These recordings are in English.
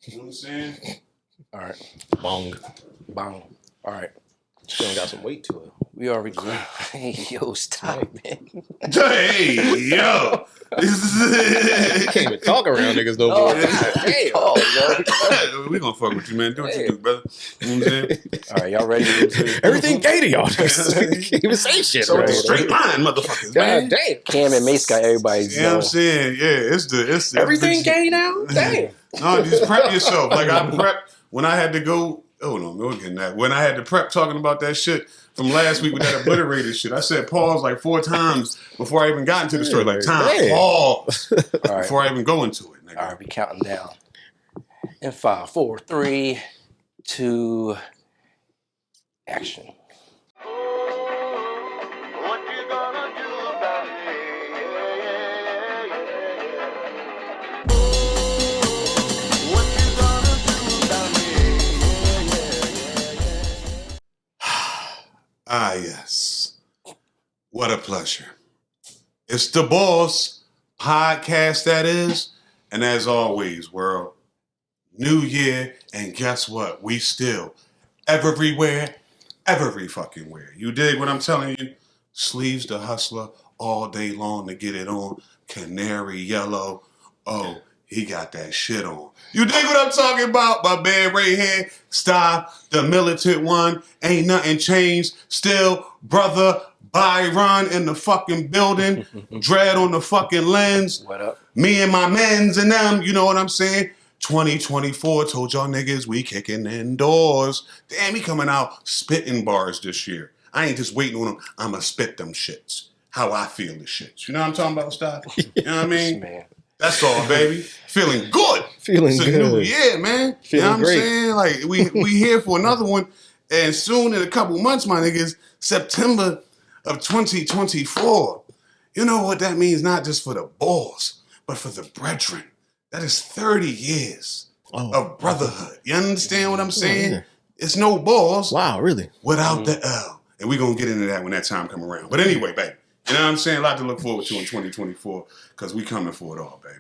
You know what I'm saying? All right. Bong. Bong. All right. Still got some weight to it. We are recording. Yo, stop, man. Hey, yo. Can't even talk around niggas no more. Damn. Oh, We gonna fuck with you, man. Do what you do, brother. You know what I'm saying? All right, y'all ready? Everything gay to y'all. Can't even say shit. So Right? straight line, motherfuckers, man. God damn. Cam and Mace got everybody's. You know what I'm saying? Yeah, it's the Everything gay now? Damn. No, just prep yourself. Like I prepped when I had to go. Oh no, we're getting that. When I had to prep talking about that shit from last week with that obliterated shit, I said pause like 4 times before I even got into the story. Like pause before I even go into it. Nigga. All right, we counting down. In 5, 4, 3, 2, action. What you gonna do about it? What you gonna do about it? Ah, yes. What a pleasure. It's the Bols podcast, that is. And as always, world, new year, and guess what? We still everywhere, every fucking where. You dig what I'm telling you? Sleeves the hustler all day long to get it on. Canary yellow. Oh, he got that shit on. You dig what I'm talking about? My man right here. Stop the militant one. Ain't nothing changed. Still, brother Byron in the fucking building. Dread on the fucking lens. What up? Me and my mans and them. You know what I'm saying? 2024 told y'all niggas we kicking indoors. Damn, he coming out spitting bars this year. I ain't just waiting on them. I'ma spit them shits. How I feel the shits. You know what I'm talking about, Stop? You know what I mean? Man. That's all, baby. Feeling good. Feeling it's a good. new year, man. Feeling you know what great. I'm saying? Like, we here for another one. And soon, in a couple months, my niggas, September of 2024. You know what that means? Not just for the balls, but for the brethren. That is 30 years of brotherhood. You understand what I'm saying? Yeah. It's no balls Wow, really? without the L. And we're going to get into that when that time come around. But anyway, baby, you know what I'm saying? A lot to look forward to in 2024 because we coming for it all, baby.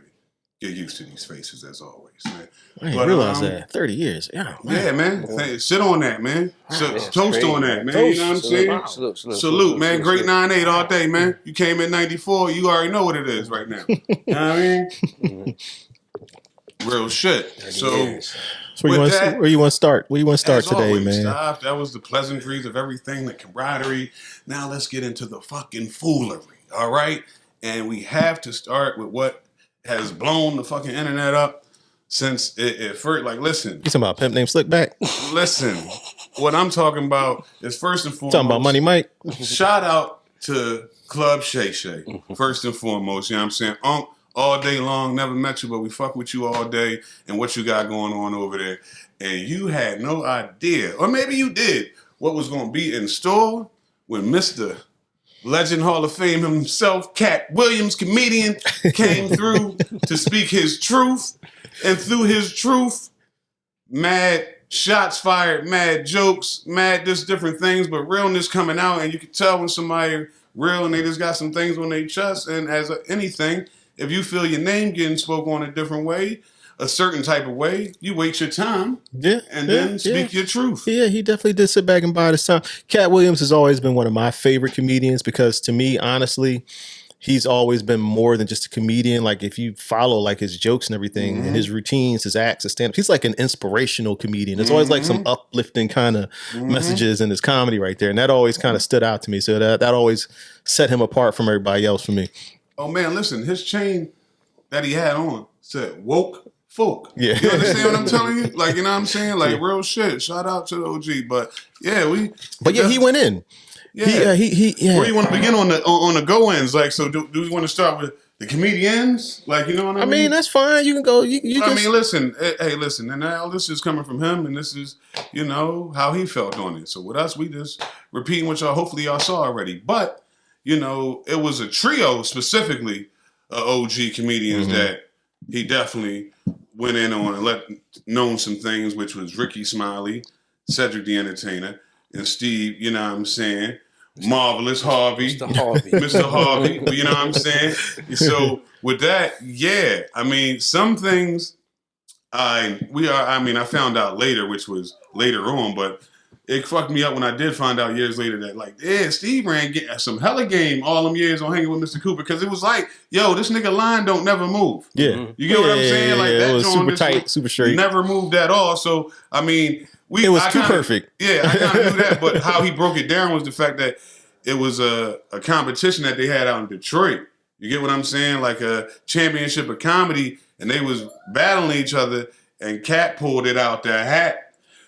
Get used to these faces as always, man. I didn't But, realize that. 30 years. Yeah, Yeah, man. Sit on that, man. That's Toast crazy, on that, man. Toast. You know what I'm saying? Salute, man. Great 9-8 all day, man. You came in 94, you already know what it is right now. You know what I mean? Real shit. So where you want to start? Where you want to start as today, always, man? Stop. That was the pleasantries of everything, the camaraderie. Now let's get into the fucking foolery, all right? And we have to start with what has blown the fucking internet up since it first. Like, listen. You talking about Pimp Named Slickback? Listen. What I'm talking about is first and foremost. Talking about Money Mike? Shout out to Club Shay Shay, first and foremost. You know what I'm saying? All day long, never met you, but we fuck with you all day and what you got going on over there. And you had no idea, or maybe you did, what was going to be in store when Mr. Legend Hall of Fame himself, Katt Williams, comedian, came through to speak his truth. And through his truth, mad shots fired, mad jokes, mad just different things, but realness coming out. And you can tell when somebody real and they just got some things on their chest. And as anything, if you feel your name getting spoke on a different way, a certain type of way, you wait your time and then speak your truth. Yeah, he definitely did sit back and bide his time. Katt Williams has always been one of my favorite comedians because to me, honestly, he's always been more than just a comedian. Like if you follow like his jokes and everything and his routines, his acts, his stand-up, he's like an inspirational comedian. There's always like some uplifting kind of messages in his comedy right there. And that always kind of stood out to me. So that always set him apart from everybody else for me. Oh man, listen, his chain that he had on said woke folk. Yeah. You understand what I'm telling you? Like, you know what I'm saying? Like real shit. Shout out to the OG. But yeah, he went in. Yeah. Yeah. Where do you want to begin on the go-ins? Like, so do we want to start with the comedians? Like, you know what I mean? I mean, that's fine. You can go. I mean, listen. Hey, listen. And now this is coming from him, and this is, you know, how he felt on it. So with us, we just repeating what y'all, hopefully y'all saw already. But, you know, it was a trio specifically of OG comedians that he definitely went in on and let known some things, which was Ricky Smiley, Cedric the Entertainer, and Steve, you know what I'm saying? Marvelous Harvey. Mr. Harvey, you know what I'm saying? So with that, yeah, I mean, some things I found out later, which was later on, but it fucked me up when I did find out years later that, like, yeah, Steve ran some hella game all them years on hanging with Mr. Cooper, because it was like, yo, this nigga line don't never move. Yeah. You get what I'm saying? Like, that it was joint super just tight, super straight. never moved at all. So, I mean, it was too perfect. Yeah, I kind of knew that, but how he broke it down was the fact that it was a competition that they had out in Detroit. You get what I'm saying? Like a championship of comedy, and they was battling each other, and Katt pulled it out their hat.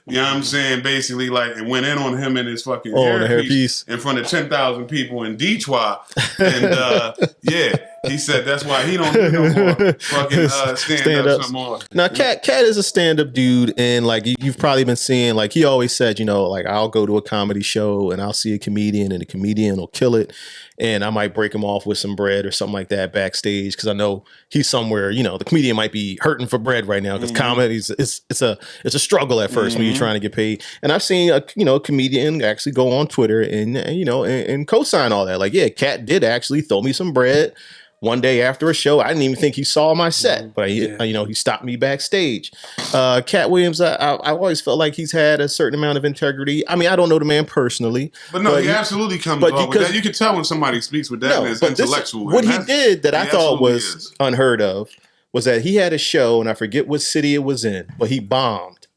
You know what I'm saying? Basically, like, and went in on him and his fucking hairpiece in front of 10,000 people in Detroit. And yeah, he said that's why he don't do no more fucking stand-ups no more. Now, Katt is a stand-up dude, and like you've probably been seeing, like he always said, you know, like I'll go to a comedy show and I'll see a comedian, and the comedian will kill it, and I might break him off with some bread or something like that backstage, because I know he's somewhere, you know, the comedian might be hurting for bread right now, because comedy it's a struggle at first when you're trying to get paid. And I've seen a comedian actually go on Twitter and co-sign all that. Like, yeah, Katt did actually throw me some bread one day after a show. I didn't even think he saw my set, but he stopped me backstage. Katt Williams, I always felt like he's had a certain amount of integrity. I mean, I don't know the man personally, but no, he absolutely comes off with that. You can tell when somebody speaks with that, and it's intellectual. What he did that I thought was unheard of was that he had a show, and I forget what city it was in, but he bombed.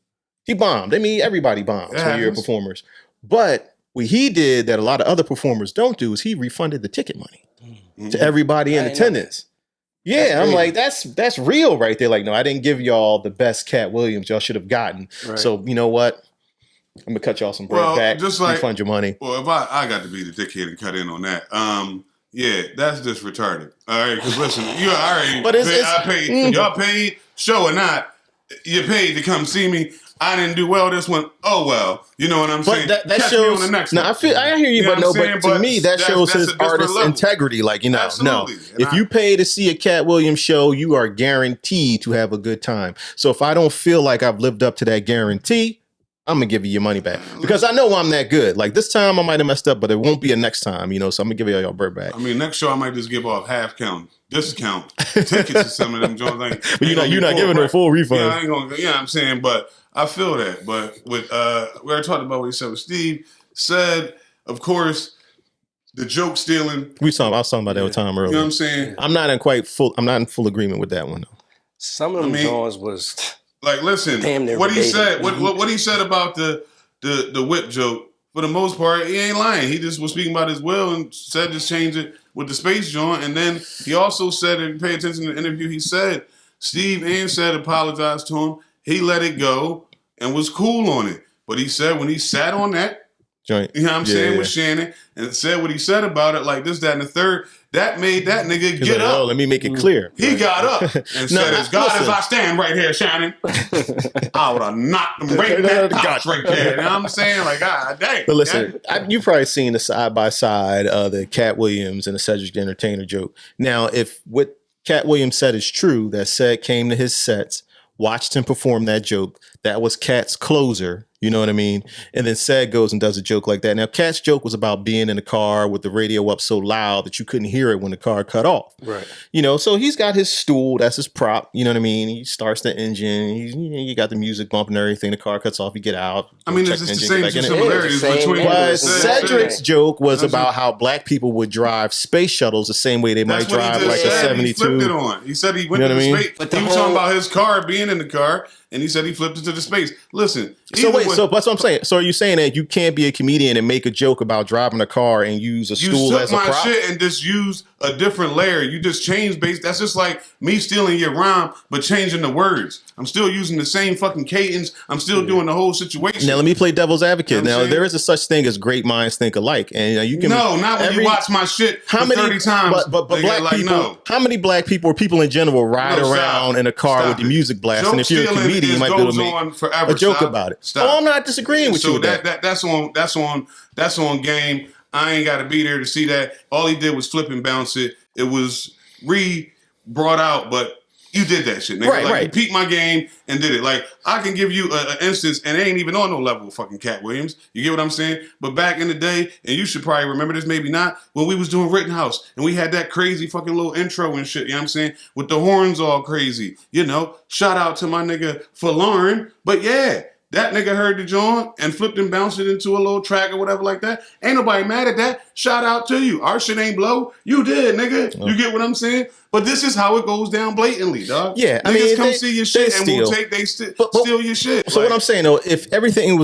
He bombed. I mean, everybody bombs when you're performers. But what he did that a lot of other performers don't do is he refunded the ticket money to everybody in attendance. Yeah, I'm like, that's real right there. Like, no, I didn't give y'all the best Katt Williams y'all should have gotten. Right. So you know what? I'm gonna cut y'all some bread back. Just like, refund your money. Well, if I got to be the dickhead and cut in on that, yeah, that's just retarded. All right, because listen, you already y'all paid, show or not, you paid to come see me. I didn't do well this one. Oh well, you know what I'm saying. That shows. Me on the next one. I hear you, but to me that shows his artist integrity. Like, you know, absolutely. If you pay to see a Katt Williams show, you are guaranteed to have a good time. So if I don't feel like I've lived up to that guarantee, I'm gonna give you your money back, because I know I'm that good. Like, this time I might have messed up, but it won't be a next time, you know. So I'm gonna give you all your bread back. I mean, next show I might just give off half count, discount tickets to some of them joints. Like, but you're not giving a full refund. Yeah, I ain't gonna. Yeah, I'm saying, but I feel that. But with we already talked about what he said with Steve. Said, of course, the joke stealing. I was talking about that with Tom earlier. You know what I'm saying? I'm not in full agreement with that one though. Some of them joints was like, listen, what he said, what he said about the whip joke. For the most part, he ain't lying. He just was speaking about his will and said just change it with the space joint. And then he also said, and pay attention to the interview, he said Steve and said apologized to him. He let it go and was cool on it. But he said when he sat on that joint, you know what I'm saying, with Shannon, and said what he said about it, like this, that, and the third, that made that nigga get up. Oh, let me make it clear. He got up and said, as God as I stand right here, Shannon, I would have knocked him right in that couch right there. You know what I'm saying? Like, God dang. But listen, you've probably seen the side-by-side of the Katt Williams and the Cedric the Entertainer joke. Now, if what Katt Williams said is true, that Ced came to his sets, watched him perform that joke, that was Katt's closer, you know what I mean? And then Ced goes and does a joke like that. Now, Katt's joke was about being in the car with the radio up so loud that you couldn't hear it when the car cut off. Right. You know, so he's got his stool, that's his prop, you know what I mean? He starts the engine, you got the music bumping and everything, the car cuts off, you get out. I mean, it's just the same similarities between. But Cedric's joke was about how black people would drive space shuttles the same way they might drive like a 72. He flipped it on. He said he went to the space. But he was talking about his car being in the car, and he said he flipped it to the space. Listen. So wait, so that's what I'm saying. So are you saying that you can't be a comedian and make a joke about driving a car and use a stool as a prop? You took my shit and just use a different layer. You just change base. That's just like me stealing your rhyme, but changing the words. I'm still using the same fucking cadence. I'm still doing the whole situation. Now let me play devil's advocate. You know there is a such thing as great minds think alike, and you can. No, not when you watch my shit for 30 times. But black people. How many black people or people in general ride around in a car with the music blast? And if you're a comedian, you might be able to make a joke about it. Oh, I'm not disagreeing with you. So that's on game. I ain't got to be there to see that. All he did was flip and bounce it. It was brought out, but you did that shit, nigga. Right, like, right. you peeped my game and did it. Like, I can give you an instance, and it ain't even on no level of fucking Katt Williams. You get what I'm saying? But back in the day, and you should probably remember this, maybe not, when we was doing Rittenhouse, and we had that crazy fucking little intro and shit, you know what I'm saying? With the horns all crazy. You know, shout out to my nigga for Lauren. But yeah, that nigga heard the joint and flipped and bounced it into a little track or whatever like that. Ain't nobody mad at that. Shout out to you. Our shit ain't blow. You did, nigga. You get what I'm saying? But this is how it goes down blatantly, dog. Yeah, I Niggas mean, come see your shit and will steal. steal your shit. So Like, what I'm saying though, if everything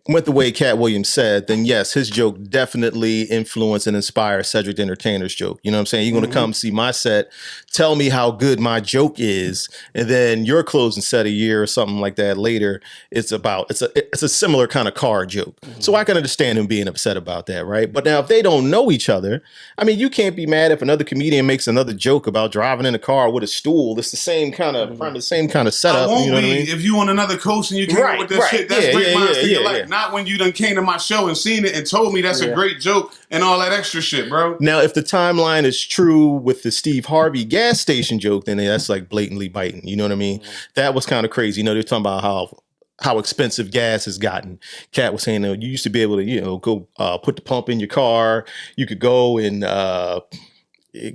went the way Katt Williams said, then yes, his joke definitely influenced and inspired Cedric the Entertainer's joke. You know what I'm saying? You're going to come see my set, tell me how good my joke is, and then your closing set a year or something like that later, it's a similar kind of car joke. So I can understand him being upset about that, right? But now if they don't know each other, I mean, you can't be mad if another comedian makes another joke about driving in a car with a stool. It's the same kind of the same kind of setup. I won't you know be what I mean? if you on another coast and you came up with that shit. That's great minds think alike. Not when you done came to my show and seen it and told me that's a great joke and all that extra shit, bro. Now, if the timeline is true with the Steve Harvey gas station joke, then that's like blatantly biting. You know what I mean? That was kind of crazy. You know, they're talking about how expensive gas has gotten. Katt was saying, you used to be able to, go put the pump in your car. You could go and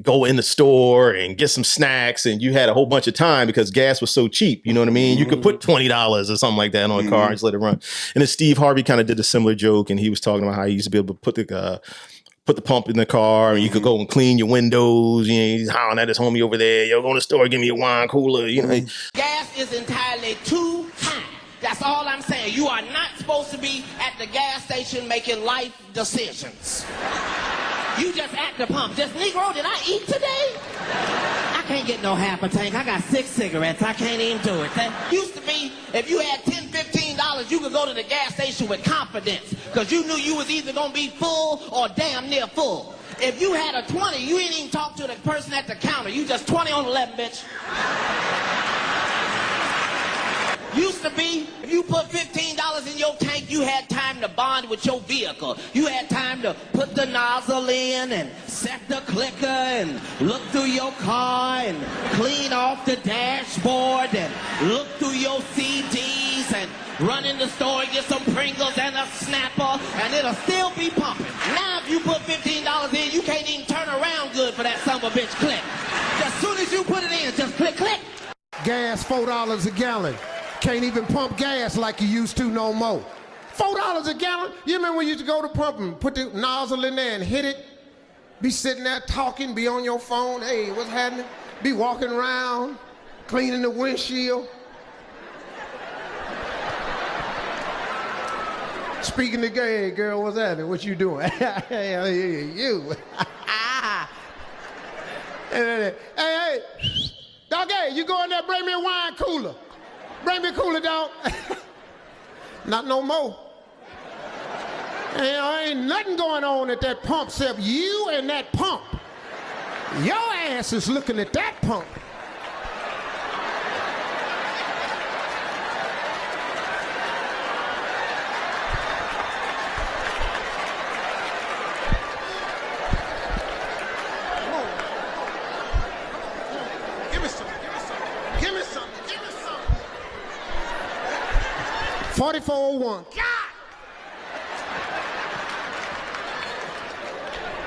go in the store and get some snacks, and you had a whole bunch of time because gas was so cheap. You know what I mean? You could put $20 or something like that on a car and just let it run. And then Steve Harvey kind of did a similar joke, and he was talking about how he used to be able to put the pump in the car, and you could go and clean your windows. He's hollering at his homie over there. Yo, go to the store, give me a wine cooler. Gas is entirely too high. That's all I'm saying. You are not supposed to be at the gas station making life decisions. You just at the pump. Just, Negro, did I eat today? I can't get no half a tank. I got 6 cigarettes. I can't even do it. That used to be, if you had $10, $15, you could go to the gas station with confidence because you knew you was either going to be full or damn near full. If you had a 20, you ain't even talk to the person at the counter. You just 20 on 11, bitch. Used to be, if you put $15 in your tank, you had time to bond with your vehicle. You had time to put the nozzle in and set the clicker and look through your car and clean off the dashboard and look through your CDs and run in the store and get some Pringles and a Snapper, and it'll still be pumping. Now if you put $15 in, you can't even turn around good for that son of a bitch click. As soon as you put it in, just click, click. Gas $4 a gallon. Can't even pump gas like you used to no more. $4 a gallon? You remember when you used to go to pump and put the nozzle in there and hit it? Be sitting there talking, be on your phone, hey, what's happening? Be walking around, cleaning the windshield. Speaking to gay, girl, what's happening? What you doing? Hey, you. Hey, dog, hey, you go in there, bring me a wine cooler. Bring me a cooler, dog. Not no more. Ain't nothing going on at that pump except you and that pump. Your ass is looking at that pump. Give me some. Give me some. 4401. God!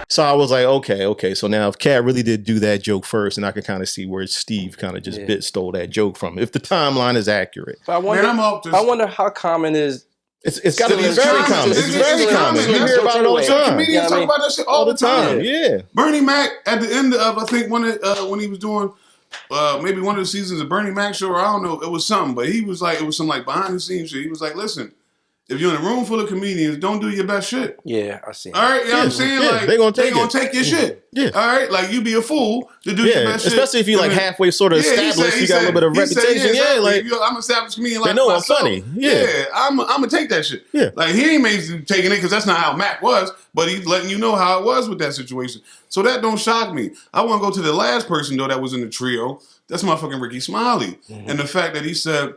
So I was like, okay. So now if Katt really did do that joke first, and I can kind of see where Steve kind of just stole that joke from. If the timeline is accurate. So I wonder how common is. It's got to be very common. It's very common. You hear about it all the time. Comedians talk about that shit all the time. Yeah. Bernie Mac at the end of, I think, when he was doing maybe one of the seasons of Bernie Mac show, or I don't know, it was something, but he was like, it was some like behind the scenes shit. He was like, listen, if you're in a room full of comedians, don't do your best shit. Yeah, I see. All right, you know what I'm saying? Like, they gonna take your shit. Yeah. All right, like you be a fool to do your best shit. Especially if you like halfway sort of established, you got a little bit of reputation. Like I'm an established comedian. Like they know myself. I'm funny. Yeah, I'm gonna take that shit. Yeah, like he ain't taking it because that's not how Mac was, but he's letting you know how it was with that situation. So that don't shock me. I want to go to the last person though that was in the trio. That's motherfucking Ricky Smiley, and the fact that he said,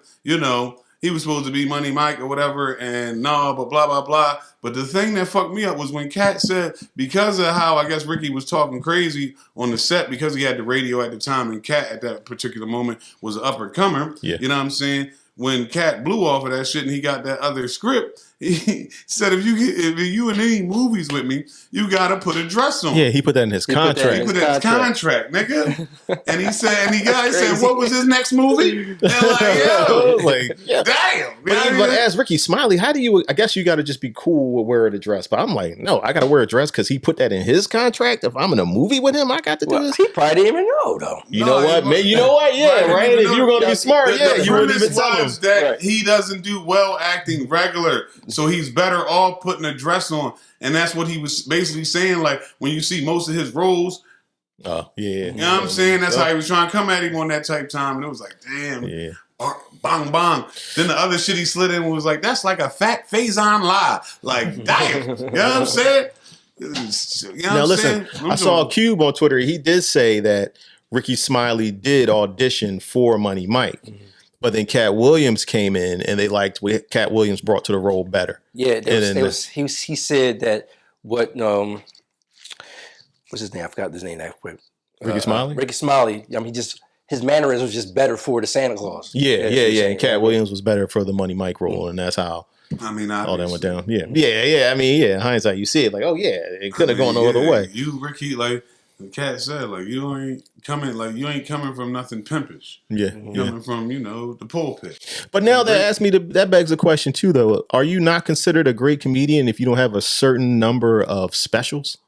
he was supposed to be Money Mike or whatever, and no, but blah, blah, blah. But the thing that fucked me up was when Katt said, because of how I guess Ricky was talking crazy on the set, because he had the radio at the time, and Katt at that particular moment was an upper-comer, Yeah. you know what I'm saying? When Katt blew off of that shit and he got that other script, he said, if you in any movies with me, you gotta put a dress on. Yeah, he put that in his He put that contract. He put that in his contract, nigga. And he said, what was his next movie? They're like, yo, Like, yeah. damn. But as Ricky Smiley, how do you? I guess you got to just be cool with wearing a dress. But I'm like, no, I got to wear a dress because he put that in his contract. If I'm in a movie with him, I got to do this. He probably didn't even know though. You know what, man? You know what? Yeah, right. If you were going to be smart, The you wouldn't even premise tell him. was that Right. he doesn't do well acting regular, so he's better off putting a dress on. And that's what he was basically saying. Like, when you see most of his roles, Oh, yeah. you know what I'm saying? That's how he was trying to come at him on that type time. And it was like, damn, Yeah. bang, bang. Then the other shit he slid in was like, that's like a fat Faison lie. Like, damn. You know what I'm saying? You know what Now I'm listen, saying? I saw Cube on Twitter. He did say that Ricky Smiley did audition for Money Mike. But then Katt Williams came in and they liked what Katt Williams brought to the role better. Yeah, He he said that what what's his name? I forgot his name that quick. Ricky Smiley? Ricky Smiley. I mean, just his mannerisms was just better for the Santa Claus. Yeah. That's what he's And saying. Katt Williams was better for the Money Mike role, and that's how I mean, all that went down. Yeah. I mean, in hindsight, you see it like, oh yeah, it could have gone no other way. You, Ricky, like the Katt said, like you ain't coming from nothing pimpish. Yeah. Coming from, the pulpit. But now that begs a question too, though. Are you not considered a great comedian if you don't have a certain number of specials?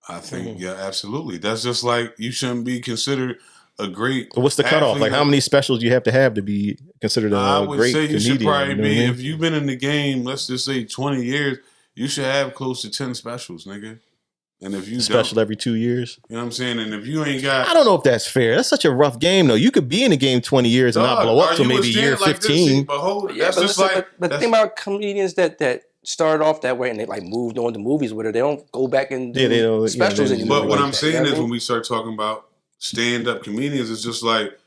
I think, yeah, absolutely. That's just like you shouldn't be considered a great. What's the cutoff? athlete. Like, how many specials do you have to be considered I a would great say you comedian? should probably You know what I be, mean? if you've been in the game, let's just say 20 years, you should have close to 10 specials, nigga. And if you Special don't, every 2 years. you know what I'm saying? And if you ain't got, I don't know if that's fair. That's such a rough game, though. You could be in the game 20 years and not Dog, blow up are till you maybe a year stand like this? 15. But hold, Yeah, that's but just listen, like. but the thing about comedians that started off that way and they like moved on to movies with it, they don't go back and do they don't- specials yeah, anymore. But what like I'm that. saying You know is what I when mean? we start talking about stand-up comedians, it's just like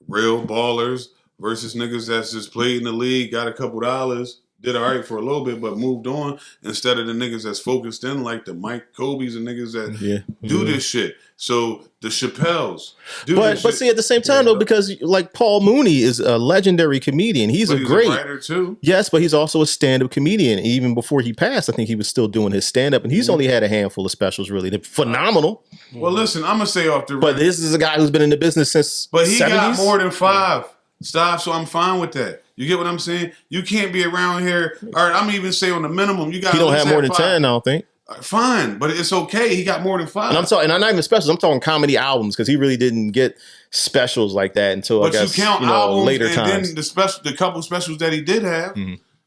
real ballers versus niggas that's just played in the league, got a couple dollars, did all right for a little bit, but moved on, instead of the niggas that's focused in like the Mike Kobe's and niggas that do this shit. So the Chappelles do this But shit. see, at the same time, though, because like Paul Mooney is a legendary comedian. He's But a he's great a writer too. Yes, but he's also a stand-up comedian. Even before he passed, I think he was still doing his stand-up, and he's only had a handful of specials. Really, they're phenomenal. Well, listen, I'm gonna say off the But record, this is a guy who's been in the business since. but he 70s? got more than 5. Stop. So I'm fine with that. You get what I'm saying? You can't be around here. All right, I'm even say on the minimum, you got. He don't have more than 5. 10, I don't think. Fine, but it's okay. He got more than 5. And I'm talking, and I'm not even specials. I'm talking comedy albums because he really didn't get specials like that until But I guess you count albums later and times. then the couple specials that he did have,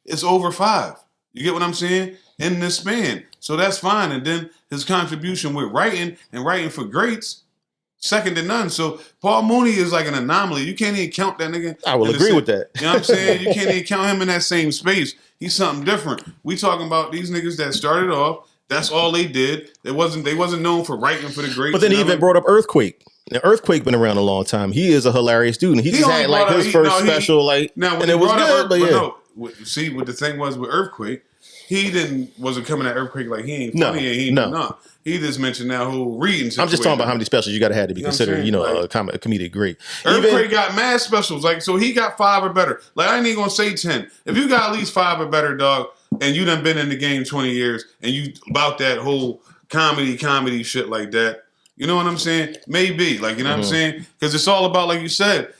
it's over 5. You get what I'm saying? In this span. So that's fine. And then his contribution with writing and writing for greats, second to none. So Paul Mooney is like an anomaly. You can't even count that nigga. I will in the agree same- with that. You know what I'm saying? You can't even count him in that same space. He's something different. We talking about these niggas that started off. That's all they did. They wasn't known for writing for the greats. But then he and even everything. brought up Earthquake. Now, Earthquake been around a long time. He is a hilarious dude. And he just only had like brought up- his first special, like, now when and he it was brought up good. But yeah, no, see what the thing was with Earthquake, he wasn't coming at Earthquake like he ain't No, funny and he ain't no. He just mentioned that whole reading situation. I'm just talking about how many specials you got to have to be You know what I'm considered, saying? Like, a comedic great. Earthquake got mad specials, like, so he got 5 or better. Like, I ain't even gonna say 10. If you got at least 5 or better, dog, and you done been in the game 20 years and you about that whole comedy shit like that, you know what I'm saying? Maybe, like, you know what I'm saying? Because it's all about, like you said,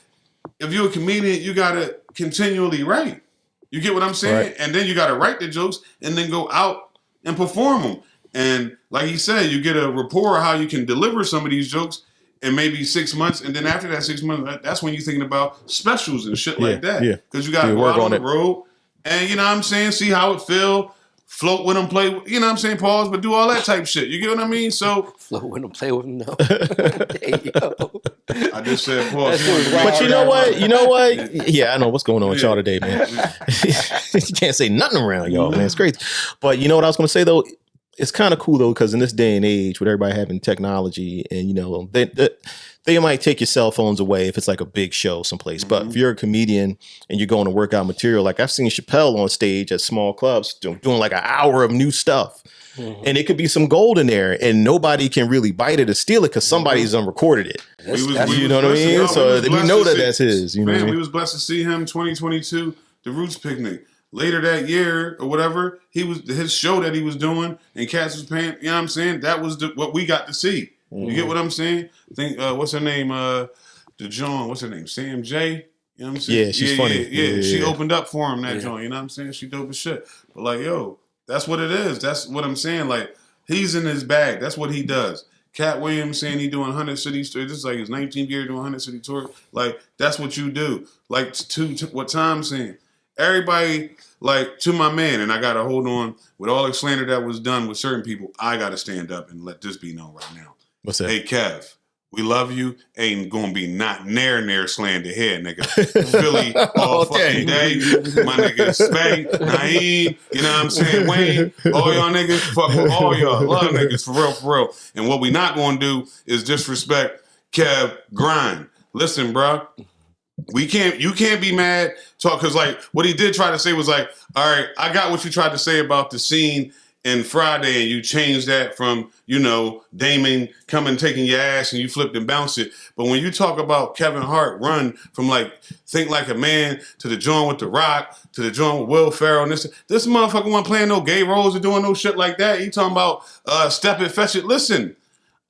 if you're a comedian, you gotta continually write. You get what I'm saying? Right. And then you gotta write the jokes and then go out and perform them. And like he said, you get a rapport of how you can deliver some of these jokes in maybe 6 months. And then after that 6 months, that's when you're thinking about specials and shit like that. yeah. Because you got to Yeah, go work out on on the it. road and, you know what I'm saying, see how it feel, float with them, play, you know what I'm saying, pause, but do all that type shit. You get what I mean? So Flow with him, play with him. No. There you go. I just said pause. That's what it's like. But you know what? Yeah, I know what's going on with y'all today, man. You can't say nothing around y'all, man. It's crazy. But you know what I was going to say, though? it's kind of cool though, because in this day and age with everybody having technology and they might take your cell phones away if it's like a big show someplace. But if you're a comedian and you're going to work out material, like I've seen Chappelle on stage at small clubs doing like an hour of new stuff. And it could be some gold in there and nobody can really bite it or steal it because somebody's unrecorded it. You know what I mean? So we know that that's his. You know what I mean? We was blessed to see him 2022, the Roots Picnic. Later that year or whatever, his show that he was doing and Cass was paying, you know what I'm saying? That was what we got to see. You get what I'm saying? I think, what's her name? What's her name? Sam J? You know what I'm saying? Yeah, she's funny. Yeah. She opened up for him, that joint. You know what I'm saying? She dope as shit. But like, yo, that's what it is. That's what I'm saying. Like, he's in his bag. That's what he does. Katt Williams saying he doing 100 city tours. This is like his 19th year doing 100 city tour. Like, that's what you do. Like, to what Tom's saying. Everybody, like, to my man, and I got to hold on, with all the slander that was done with certain people, I got to stand up and let this be known right now. What's that? Hey, Kev, we love you. Ain't going to be not near slander here, nigga. Philly all fucking day. My niggas Spade, Naeem, you know what I'm saying? Wayne, all y'all niggas, fuck with all y'all. Love niggas, for real. And what we not going to do is disrespect Kev Grind. Listen, bro. You can't be mad, because like what he did try to say was like, all right, I got what you tried to say about the scene in Friday and you changed that from, Damon coming taking your ass and you flipped and bounced it. But when you talk about Kevin Hart run from like Think Like a Man to the joint with The Rock to the joint with Will Ferrell and this motherfucker wasn't playing no gay roles or doing no shit like that. You talking about step it, fetch it. Listen,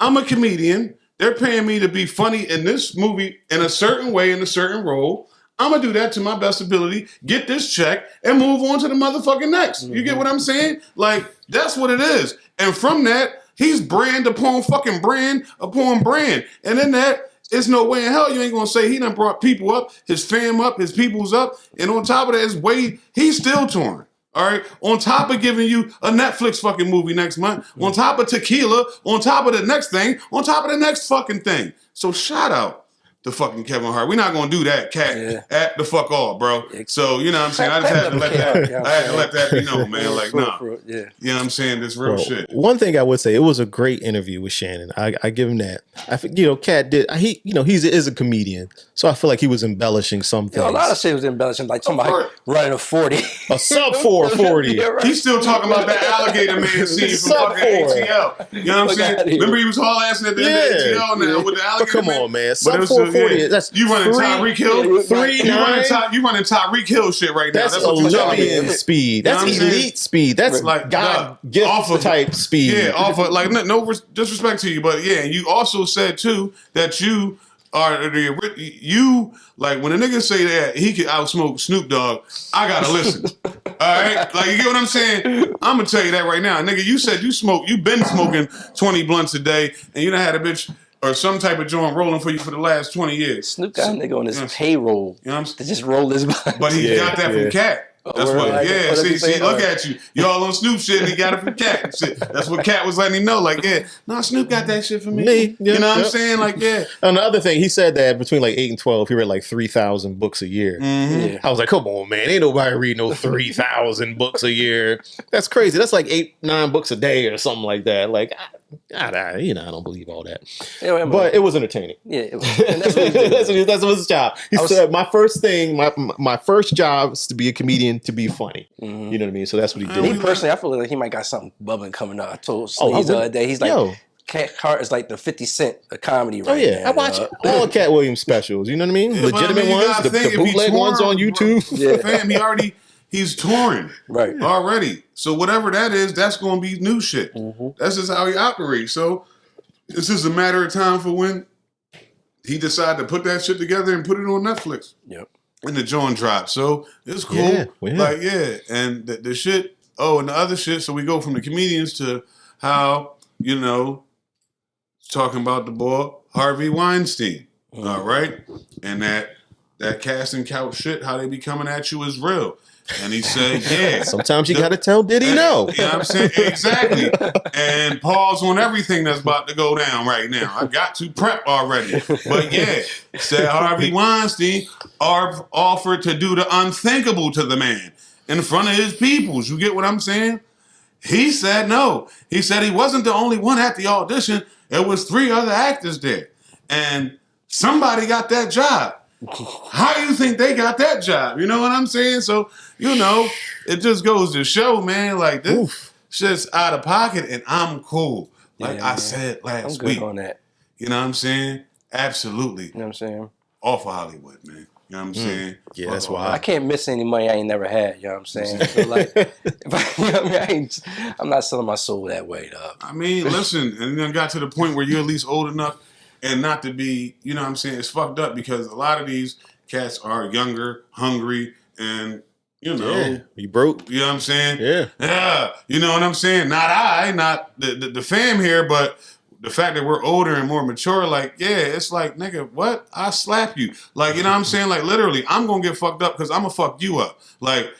I'm a comedian. They're paying me to be funny in this movie in a certain way, in a certain role. I'm going to do that to my best ability, get this check, and move on to the motherfucking next. You get what I'm saying? Like, that's what it is. And from that, he's brand upon fucking brand upon brand. And in that, there's no way in hell you ain't going to say he done brought people up, his fam up, his peoples up. And on top of that, he's still touring. All right, on top of giving you a Netflix fucking movie next month, on top of Tequila, on top of the next thing, on top of the next fucking thing. So shout out to fucking Kevin Hart. We're not gonna do that, Cat. At the fuck all, bro. So you know what I'm saying. I just had to let that. I had to let that be known, man. Like, nah. You know what I'm saying? This real shit. One thing I would say, it was a great interview with Shannon. I give him that. I think Cat did. He is a comedian, so I feel like he was embellishing some things. A lot of shit was embellishing, like somebody running a 40, a sub 440. He's still talking about that alligator man scene from fucking ATL. You know what I'm saying? Remember he was haul assing at the end of ATL now with the alligator. But come man? on, man. Sub 440. That's you running Tyreek Hill. You running Tyreek Hill shit right now. That's Olympian speed. That's elite speed. That's like God gift type speed. Yeah, off of like no disrespect to you, but yeah, and you also said too that you are like when a nigga say that he could outsmoke Snoop Dogg, I gotta listen. All right, like you get what I'm saying? I'm gonna tell you that right now, nigga. You said you've been smoking 20 blunts a day, and you done had a bitch or some type of joint rolling for you for the last 20 years. Snoop got a nigga on his payroll to just roll his blunt. But he got that from Cat. That's see, look at you. Y'all on Snoop shit and he got it from Cat and shit. That's what Cat was letting him know. Like, Snoop got that shit for me. You know what I'm saying? Like, And the other thing, he said that between like 8 and 12, he read like 3,000 books a year. Mm-hmm. I was like, come on, man. Ain't nobody read no 3,000 books a year. That's crazy. That's like 8-9 books a day or something like that. Like, I don't believe all that. But it was entertaining. Yeah, it was. And that's what his job. He said, my first job is to be a comedian, to be funny. You know what I mean? So that's what he did. Me personally, I feel like he might got something bubbling coming up. I told Sleaze the other day, he's like, Cat Hart is like the 50 Cent of comedy right now. I watch all Katt Williams specials. You know what I mean? Legitimate ones, the bootleg ones on YouTube. Fam, he's touring already. So whatever that is, that's going to be new shit. That's just how he operates. So it's just a matter of time for when he decided to put that shit together and put it on Netflix. Yep. And the joint drop. So it's cool. And the shit, and the other shit, so we go from the comedians to how, talking about the boy Harvey Weinstein. All right? And that casting couch shit, how they be coming at you is real. And he said, sometimes you got to tell Diddy no. You know what I'm saying? Exactly. And pause on everything that's about to go down right now. I got to prep already. But said Harvey Weinstein offered to do the unthinkable to the man in front of his peoples. You get what I'm saying? He said no. He said he wasn't the only one at the audition. It was 3 other actors there. And somebody got that job. How do you think they got that job? You know what I'm saying? So, it just goes to show, man, like this shit's out of pocket and I'm cool. Like I said last week. I'm good on that. You know what I'm saying? Absolutely. You know what I'm saying? Off of Hollywood, man. You know what I'm saying? Yeah, that's why I can't miss any money I ain't never had. You know what I'm saying? So like, I'm not selling my soul that way, dog. I mean, listen, and then got to the point where you're at least old enough and not to be, you know what I'm saying? It's fucked up because a lot of these cats are younger, hungry, and, you broke. You know what I'm saying? Yeah. Yeah. You know what I'm saying? Not the fam here, but the fact that we're older and more mature, like, yeah, it's like, nigga, what? I slap you. Like, you know what I'm saying? Like, literally, I'm going to get fucked up because I'm going to fuck you up. Like,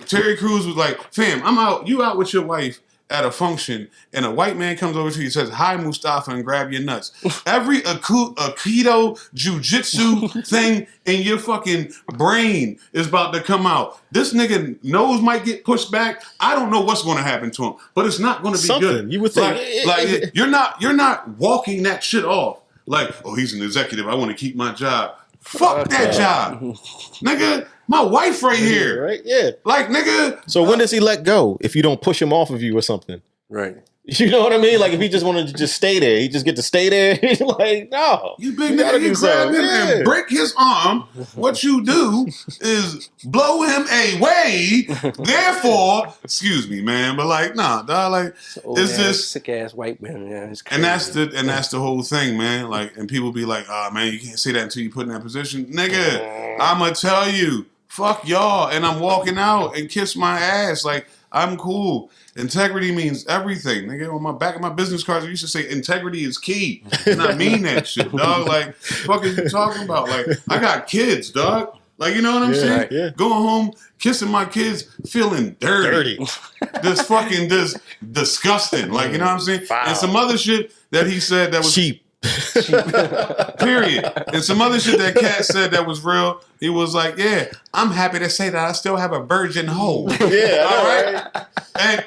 Terry Crews was like, fam, you out with your wife at a function, and a white man comes over to you and says, hi, Mustafa, and grab your nuts. Every Aikido, jiu-jitsu thing in your fucking brain is about to come out. This nigga nose might get pushed back. I don't know what's going to happen to him, but it's not going to be good. You would think. Like you're not walking that shit off. Like, oh, he's an executive. I want to keep my job. Fuck that job. Nigga, my wife right here. Right? Yeah. Like, nigga. So when does he let go if you don't push him off of you or something? Right. You know what I mean? Like if he just wanted to just stay there, he just get to stay there. He's like, no. You big nigga, you grab him and break his arm. What you do is blow him away. Therefore, excuse me, man, but like, nah, dog, like it's just sick ass white man. Yeah, it's crazy. and that's the whole thing, man. Like, and people be like, oh man, you can't say that until you put in that position. Nigga, I'ma tell you, fuck y'all, and I'm walking out and kiss my ass. Like, I'm cool. Integrity means everything. Nigga, on my back of my business cards, I used to say integrity is key. And I mean that shit, dog. Like, fuck is you talking about? Like, I got kids, dog. Like, you know what I'm saying? Right, yeah. Going home, kissing my kids, feeling dirty. This fucking disgusting. Like, you know what I'm saying? Foul. And some other shit that he said that was Cheap. period. And some other shit that Katt said that was real. He was like, yeah, I'm happy to say that I still have a virgin hole. Yeah. All right? And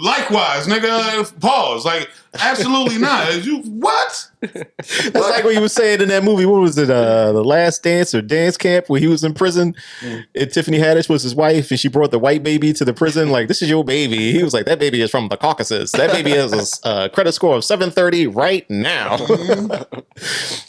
likewise, nigga, pause. Like, absolutely not. You what? That's like what he was saying in that movie. What was it? The Last Dance or Dance Camp, where he was in prison. And Tiffany Haddish was his wife, and she brought the white baby to the prison. Like, this is your baby. He was like, that baby is from the Caucasus. That baby has a credit score of 730 right now.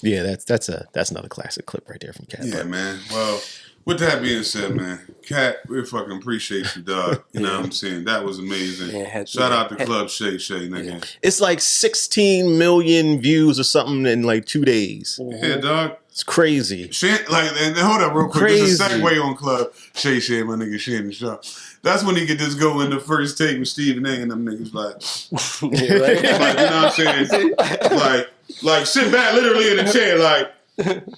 Yeah, that's another classic clip right there from Katt. Yeah, man. Well, with that being said, man, Katt, we fucking appreciate you, dog. You know what I'm saying? That was amazing. Shout out to Club Shay Shay, nigga. It's like 16 million views or something in like 2 days. Yeah, dog. It's crazy. And hold up real quick. There's a segue on Club Shay Shay, my nigga Shannon Shaw. That's when he could just go in the first take with Stephen A. and them niggas like, Yeah, right? like, you know what I'm saying? Like sit back literally in the chair, like,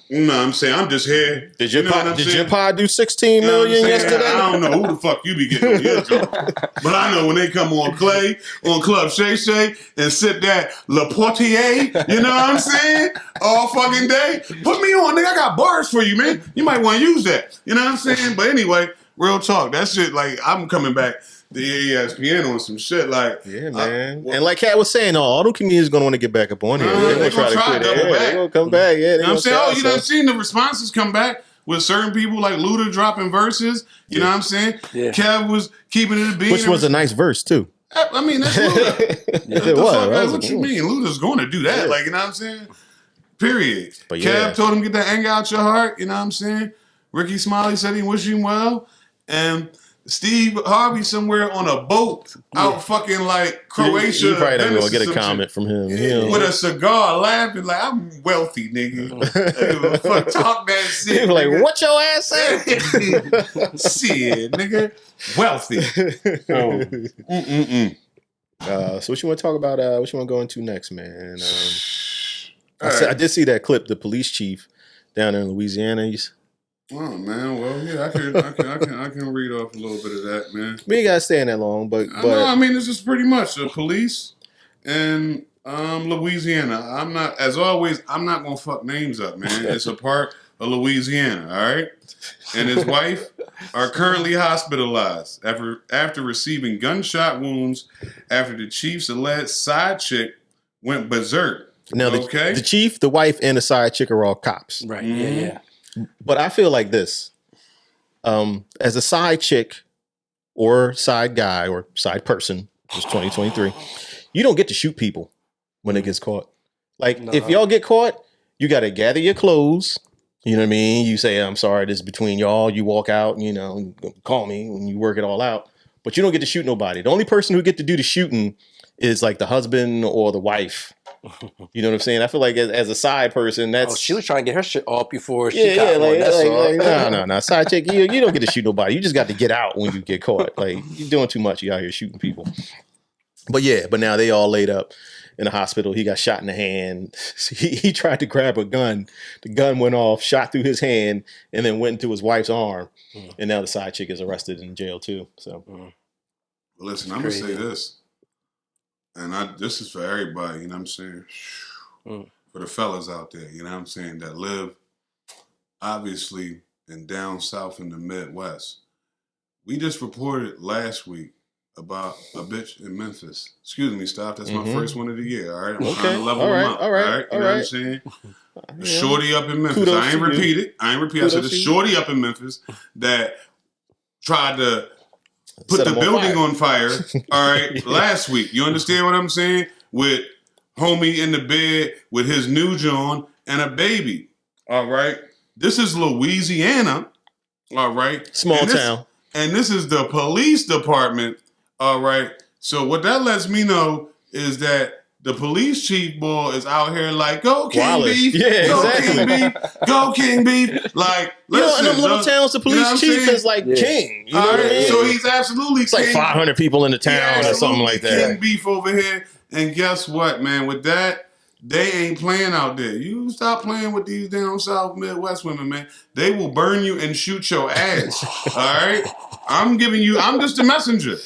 you know what I'm saying? I'm just here. Did your your pod do 16 million yesterday? I don't know who the fuck you be getting on your joint. But I know when they come on Clay, on Club Shay Shay, and sip that Le Portier, you know what I'm saying? All fucking day. Put me on, nigga. I got bars for you, man. You might want to use that. You know what I'm saying? But anyway, real talk. That shit, like, I'm coming back to ESPN on some shit, like, yeah, man. And like Katt was saying, all the comedians gonna want to get back up on here. They're gonna try to double back. They're gonna come back. Yeah, you know what I'm saying? You done seen the responses come back with certain people like Luda dropping verses. You know what I'm saying? Yeah. Kev was keeping it a beat. Which was a nice verse too. I mean, that's Luda. It was. What you mean? Luda's going to do that. Yeah. Like, you know what I'm saying? Period. But yeah. Kev told him get that anger out your heart. You know what I'm saying? Ricky Smiley said he wished him well. And Steve Harvey somewhere on a boat out fucking like Croatia. You probably not Venice gonna get or a some comment from him. shit. With a cigar, laughing like, I'm wealthy, nigga. Fuck, talk that shit. He was like, nigga. what your ass say? Shit, nigga. Wealthy. So what you want to talk about? What you want to go into next, man? Right. I did see that clip. The police chief down there in Louisiana. Oh man, well yeah, I can read off a little bit of that, man. We ain't gotta stay in that long, but I mean, this is pretty much the police in Louisiana. I'm not, as always, I'm not gonna fuck names up, man. It's a part of Louisiana, all right? And his wife are currently hospitalized after receiving gunshot wounds after the chief's alleged side chick went berserk. Now, the chief, the wife, and the side chick are all cops. Right. Yeah. But I feel like this. As a side chick or side guy or side person, it's 2023, you don't get to shoot people when it gets caught. Like, if y'all get caught, you got to gather your clothes. You know what I mean? You say, I'm sorry, this is between y'all. You walk out, you know, call me when you work it all out. But you don't get to shoot nobody. The only person who get to do the shooting is like the husband or the wife. You know what I'm saying? I feel like as a side person, that's... Oh, she was trying to get her shit off before she got one. No. Side chick, you don't get to shoot nobody. You just got to get out when you get caught. Like, you're doing too much. You're out here shooting people. But now they all laid up in the hospital. He got shot in the hand. He tried to grab a gun. The gun went off, shot through his hand, and then went into his wife's arm. And now the side chick is arrested in jail too. So, listen, I'm gonna say this, and this is for everybody. You know what I'm saying? For the fellas out there, you know what I'm saying, that live obviously in down south in the Midwest. We just reported last week about a bitch in Memphis. Excuse me, stop. That's my first one of the year. All right, I'm trying to level them up. All right, you know what I'm saying? Shorty up in Memphis. I ain't repeat it. I said a shorty up in Memphis that tried to put the building on fire. All right, last week. You understand what I'm saying? With homie in the bed with his new John and a baby. All right, this is Louisiana. All right, small town. And this is the police department. All right. So what that lets me know is that the police chief boy is out here like, go King Beef. Yeah, go exactly. King Beef. Go King Beef. Like, listen. In them little towns, the police chief is like king. You know what I mean? So he's absolutely It's like 500 people in the town or something like that. King Beef over here. And guess what, man? With that, they ain't playing out there. You stop playing with these down south Midwest women, man. They will burn you and shoot your ass. All right? I'm just a messenger.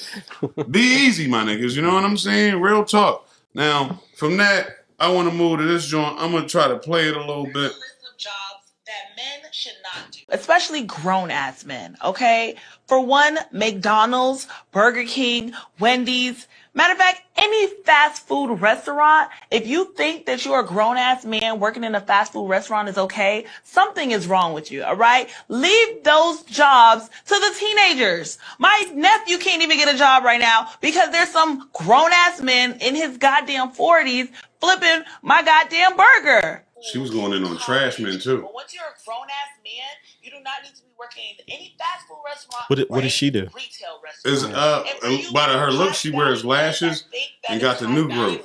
Be easy, my niggas. You know what I'm saying? Real talk. Now, from that, I want to move to this joint. I'm going to try to play it a little bit. List of jobs that men should not do. Especially grown-ass men, okay? For one, McDonald's, Burger King, Wendy's. Matter of fact, any fast food restaurant, if you think that you're a grown-ass man working in a fast food restaurant is okay, something is wrong with you, all right? Leave those jobs to the teenagers. My nephew can't even get a job right now because there's some grown-ass men in his goddamn 40s flipping my goddamn burger. She was going in on trash men, too. But once you're a grown-ass man, you do not need to be working in any fast food restaurant. What does she do? Retail restaurant. By her look, she wears lashes and got the new growth.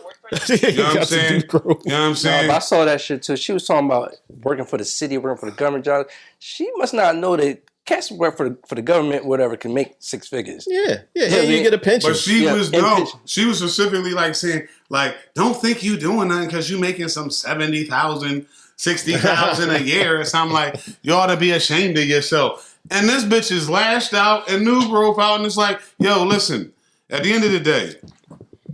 You know what I'm saying? You know what I'm saying? I saw that shit too. She was talking about working for the city, working for the government job. She must not know that cats who work for the government, whatever, can make six figures. Yeah, you get a pension. But she she was specifically like saying, like, don't think you doing nothing because you making some 70,000, 60,000 a year or something. Like, you ought to be ashamed of yourself. And this bitch is lashed out and new growth out, and it's like, yo, listen, at the end of the day,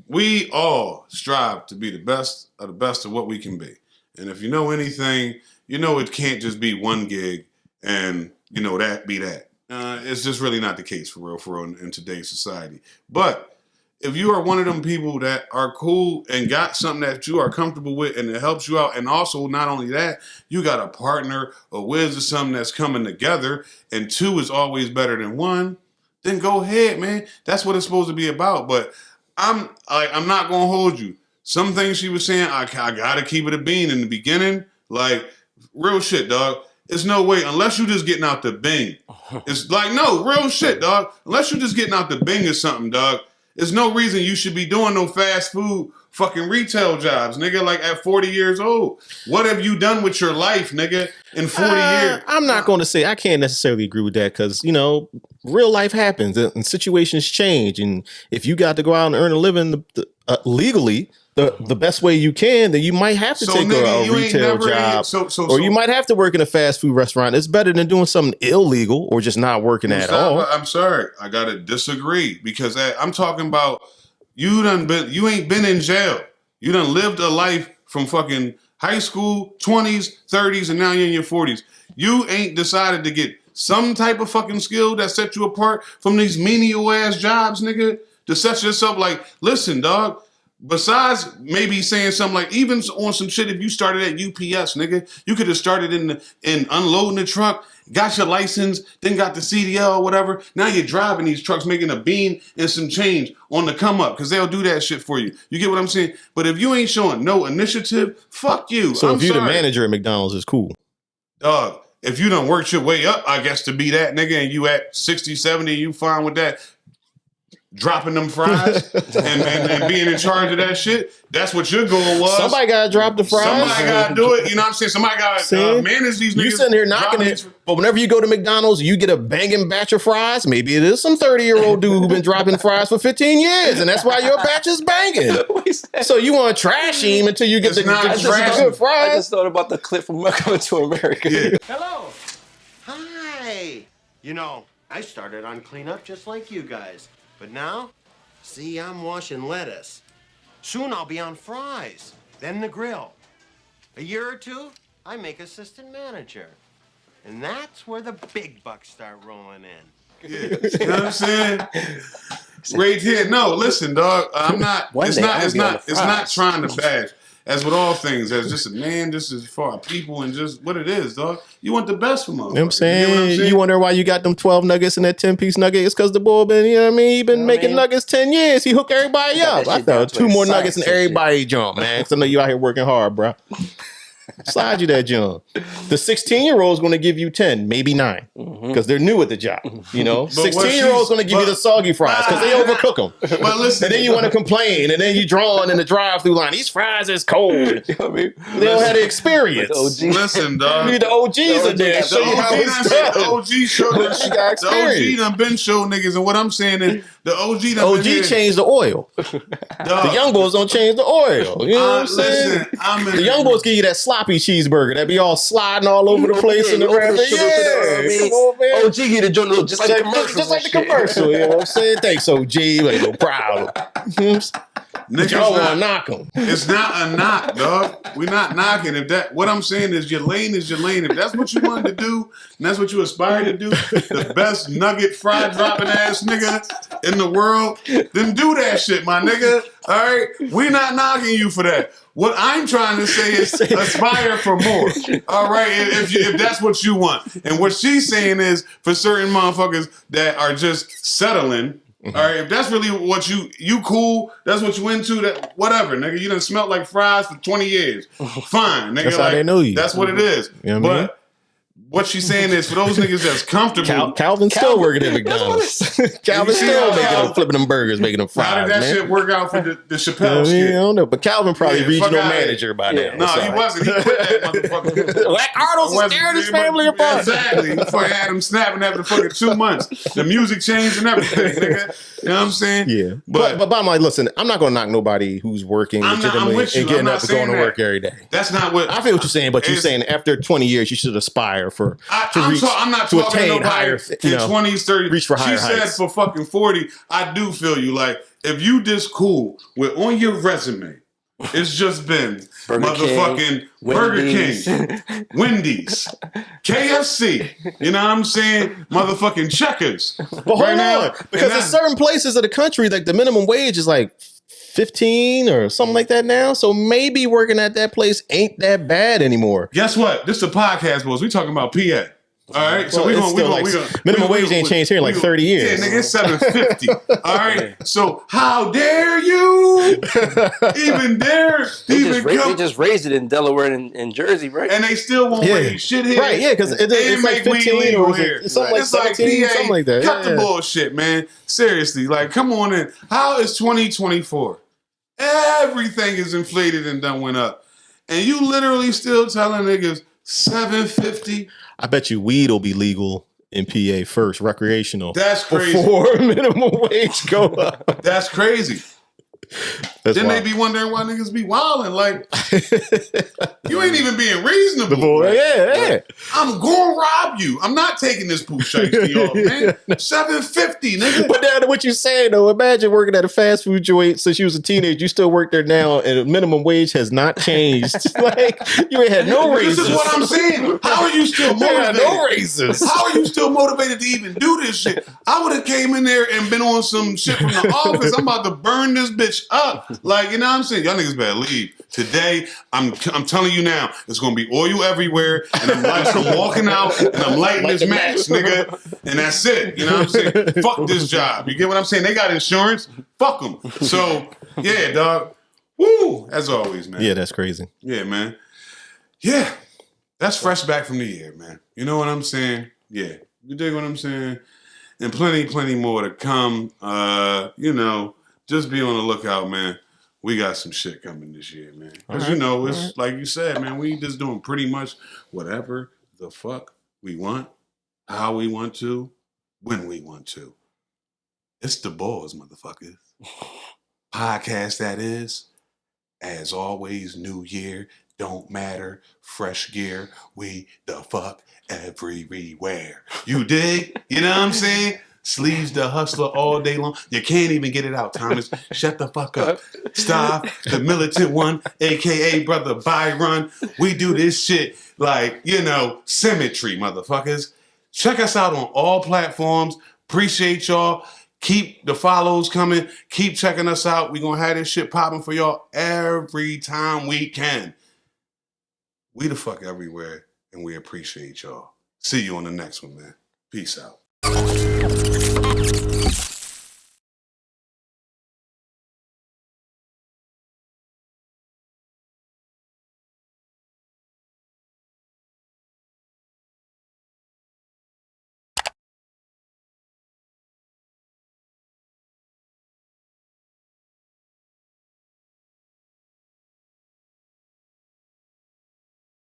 we all strive to be the best of what we can be. And if you know anything, you know it can't just be one gig and, you know, that be that. It's just really not the case for real in today's society. But if you are one of them people that are cool and got something that you are comfortable with and it helps you out, and also not only that, you got a partner, a whiz or something that's coming together, and two is always better than one, then go ahead, man. That's what it's supposed to be about. But I'm not gonna hold you. Some things she was saying, I gotta keep it a bean in the beginning. Like, real shit, dog. It's no way, unless you just getting out the bing. It's like, no, real shit, dog. Unless you just getting out the bing or something, dog. There's no reason you should be doing no fast food fucking retail jobs, nigga, like at 40 years old. What have you done with your life, nigga, in 40 years? I'm not going to say, I can't necessarily agree with that because, you know, real life happens and situations change. And if you got to go out and earn a living legally, the best way you can, then you might have to take a retail job or you might have to work in a fast food restaurant. It's better than doing something illegal or just not working at all. I'm sorry. I got to disagree because I'm talking about you ain't been in jail. You done lived a life from fucking high school, 20s, 30s, and now you're in your 40s. You ain't decided to get some type of fucking skill that set you apart from these menial ass jobs, nigga, to set yourself like, listen, dog, besides maybe saying something like, even on some shit, if you started at UPS, nigga, you could have started in unloading the truck, got your license, then got the CDL or whatever. Now you're driving these trucks, making a bean and some change on the come up, because they'll do that shit for you. You get what I'm saying? But if you ain't showing no initiative, fuck you. So if you're the manager at McDonald's, it's cool. Dog, if you done worked your way up, I guess, to be that nigga, and you at 60, 70, you fine with that, dropping them fries and being in charge of that shit, that's what your goal was. Somebody got to drop the fries. Somebody got to do it. You know what I'm saying? Somebody got to manage these niggas. You sitting here knocking it, but whenever you go to McDonald's, you get a banging batch of fries. Maybe it is some 30-year-old dude who been dropping fries for 15 years, and that's why your batch is banging. So you want to trash him until you get the good fries. I just thought about the clip from Welcome to America. Yeah. Hello. Hi. You know, I started on cleanup just like you guys. But now, see, I'm washing lettuce. Soon I'll be on fries, then the grill. A year or two, I make assistant manager. And that's where the big bucks start rolling in. Yeah. You know what I'm saying? Right here. No, listen, dog. I'm not. It's not trying to bash. As with all things, as just a man, just as far as people and just what it is, dog. You want the best from them. You know what I'm saying? You wonder why you got them 12 nuggets in that 10-piece nugget? It's because the boy been, you know what I mean? He been making nuggets 10 years. He hooked everybody up. I thought 2 more nuggets and everybody jump, man. Because I know you out here working hard, bro. Slide you that jump. The 16-year-old is going to give you 10, maybe 9, because they're new at the job. You know, 16-year-old is going to give you the soggy fries because they overcook them. But listen, and then you want to complain, and then you drawn in the drive-through line. These fries is cold. You know what I mean? They don't have the experience. Listen, dog. You need the OGs in there. The OG done been show niggas, and what I'm saying is the OG done been changed the oil. The young boys don't change the oil. You know what I'm saying? The young boys give you that sloppy cheeseburger that be all sliding all over the place in the wrapper. Come on, man. OG get a joint just like the commercial. Just like the commercial, you know what I'm saying? Thanks, OG. Like, no problem. Niggas y'all want to knock them. It's not a knock, dog. We're not knocking. What I'm saying is your lane is your lane. If that's what you wanted to do, and that's what you aspire to do, the best nugget fry dropping ass nigga in the world, then do that shit, my nigga. All right? We're not knocking you for that. What I'm trying to say is aspire for more. All right? If that's what you want. And what she's saying is for certain motherfuckers that are just settling, all right, if that's really what you cool, that's what you into, that whatever, nigga. You done smelled like fries for 20 years. Fine, nigga. That's how they know you. That's what it is. You know what I mean? What she's saying is for those niggas that's comfortable. Calvin's still working at McDonald's. Calvin's still flipping them burgers, making them fries. How did that shit work out for the Chappelle skit? I don't know, but Calvin probably regional manager by now. No, he wasn't. He quit that motherfucker. Black Arnold's is tearing his family apart. Exactly. He fucking had him snapping after fucking 2 months. The music changed and everything, nigga. You know what I'm saying? Yeah. But bottom line, listen, I'm not going to knock nobody who's working legitimately and getting up and going to work every day. That's not what... I feel what you're saying, but you're saying after 20 years, you should aspire I'm not talking to nobody higher, in 20s, 30s. Reach for higher She said heights. for fucking 40, I do feel you. Like, if you this cool with on your resume, it's just been Burger King, Wendy's, KFC, you know what I'm saying? Motherfucking Checkers. But hold on, because in certain places of the country, like the minimum wage is like 15 or something like that now. So maybe working at that place ain't that bad anymore. Guess what? This is the podcast, boys. We talking about PA. All right, so minimum wage ain't changed here in like 30 years. Yeah, nigga, it's $7.50. All right, so how dare you even dare They just raised it in Delaware and Jersey, right? And they still won't raise shit here. Right, yeah, because it's like 15 or it's something like 17, something like that. Cut the bullshit, man. Seriously, like, come on in. How is 2024? Everything is inflated and done went up. And you literally still telling niggas $7.50? I bet you weed will be legal in PA first, recreational. That's crazy. Before minimum wage go up. That's crazy. That's then wild. they be wondering why niggas be wilding. Like, you ain't even being reasonable. Boy, right? yeah. I'm going to rob you. I'm not taking this poo shiesty off, man. $7.50, nigga. But now what you saying though, imagine working at a fast food joint since you was a teenager. You still work there now, and the minimum wage has not changed. Like you ain't had no raises. This is what I'm saying. How are you still You ain't had motivated? no raises. How are you still motivated to even do this shit? I would have came in there and been on some shit from the office. I'm about to burn this bitch up. Like, you know what I'm saying? Y'all niggas better leave. Today, I'm telling you now, it's gonna be oil everywhere, and I'm walking out and I'm lighting this match, nigga. And that's it. You know what I'm saying? Fuck this job. You get what I'm saying? They got insurance. Fuck them. So, yeah, dog. Woo! As always, man. Yeah, that's crazy. Yeah, man. Yeah. That's fresh back from the year, man. You know what I'm saying? Yeah. You dig what I'm saying? And plenty more to come. You know, just be on the lookout, man. We got some shit coming this year, man. Because, you know, it's like you said, man, we just doing pretty much whatever the fuck we want, how we want to, when we want to. It's the Bols, motherfuckers. Podcast that is. As always, new year, don't matter, fresh gear, we the fuck everywhere. You dig? You know what I'm saying? Sleeves the hustler all day long. You can't even get it out, Thomas. Shut the fuck up. Stop. The militant one, a.k.a. Brother Byron. We do this shit like, you know, symmetry, motherfuckers. Check us out on all platforms. Appreciate y'all. Keep the follows coming. Keep checking us out. We're going to have this shit popping for y'all every time we can. We the fuck everywhere, and we appreciate y'all. See you on the next one, man. Peace out.